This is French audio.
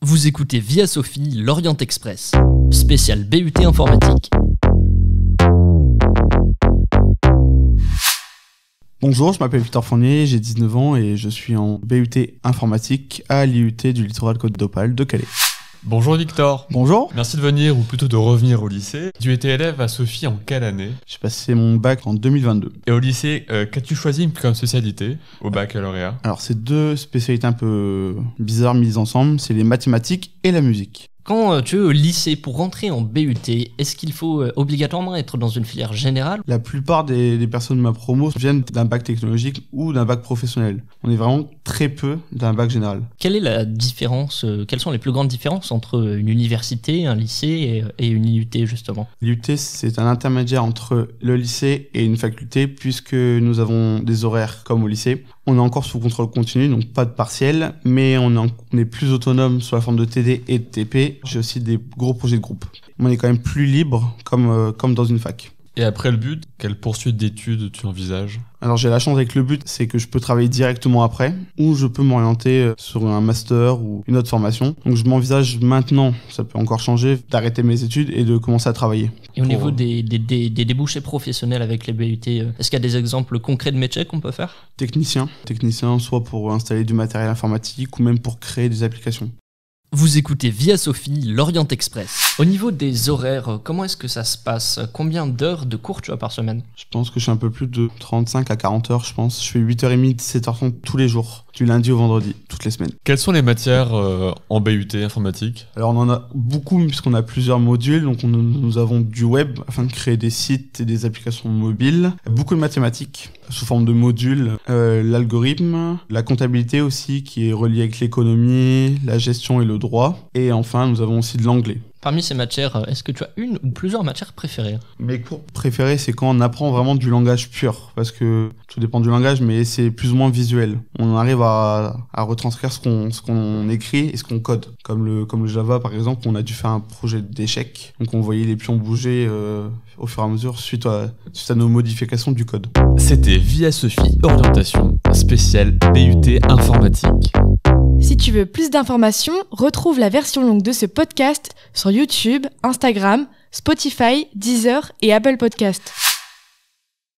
Vous écoutez Via Sophie, l'Orient Express, spécial BUT informatique. Bonjour, je m'appelle Victor Fournier, j'ai 19 ans et je suis en BUT informatique à l'IUT du littoral Côte d'Opale de Calais. Bonjour Victor. Bonjour. Merci de venir, ou plutôt de revenir au lycée. Tu étais élève à Sophie en quelle année? J'ai passé mon bac en 2022. Et au lycée, qu'as-tu choisi comme spécialité au baccalauréat? Alors c'est deux spécialités un peu bizarres mises ensemble, c'est les mathématiques et la musique. Quand tu es au lycée, pour rentrer en BUT, est-ce qu'il faut obligatoirement être dans une filière générale? La plupart des personnes de ma promo viennent d'un bac technologique ou d'un bac professionnel. On est vraiment très peu d'un bac général. Quelle est la différence, quelles sont les plus grandes différences entre une université, un lycée et une IUT justement? L'IUT, c'est un intermédiaire entre le lycée et une faculté puisque nous avons des horaires comme au lycée. On est encore sous contrôle continu, donc pas de partiel, mais on est plus autonome sur la forme de TD et de TP. J'ai aussi des gros projets de groupe. On est quand même plus libre, comme dans une fac. Et après le but, quelle poursuite d'études tu envisages? Alors j'ai la chance avec le but, c'est que je peux travailler directement après, ou je peux m'orienter sur un master ou une autre formation. Donc je m'envisage maintenant, ça peut encore changer, d'arrêter mes études et de commencer à travailler. Et au niveau des débouchés professionnels avec les BUT, est-ce qu'il y a des exemples concrets de métiers qu'on peut faire? Technicien soit pour installer du matériel informatique ou même pour créer des applications. Vous écoutez Via Sophie, l'Orient Express. Au niveau des horaires, comment est-ce que ça se passe? Combien d'heures de cours tu as par semaine? Je pense que je suis un peu plus de 35 à 40 heures, je pense. Je fais 8h30, 17h30 tous les jours, du lundi au vendredi, toutes les semaines. Quelles sont les matières en BUT informatique? Alors on en a beaucoup puisqu'on a plusieurs modules, donc nous avons du web afin de créer des sites et des applications mobiles. Beaucoup de mathématiques sous forme de modules, l'algorithme, la comptabilité aussi qui est reliée avec l'économie, la gestion et le droit. Et enfin nous avons aussi de l'anglais. Parmi ces matières, est-ce que tu as une ou plusieurs matières préférées? Mes cours préférés, c'est quand on apprend vraiment du langage pur, parce que tout dépend du langage, mais c'est plus ou moins visuel. On arrive à retranscrire ce qu'on écrit et ce qu'on code. Comme le Java, par exemple, on a dû faire un projet d'échec. Donc on voyait les pions bouger au fur et à mesure suite à nos modifications du code. C'était Via Sophie Orientation, spécial BUT informatique. Si tu veux plus d'informations, retrouve la version longue de ce podcast sur YouTube, Instagram, Spotify, Deezer et Apple Podcasts.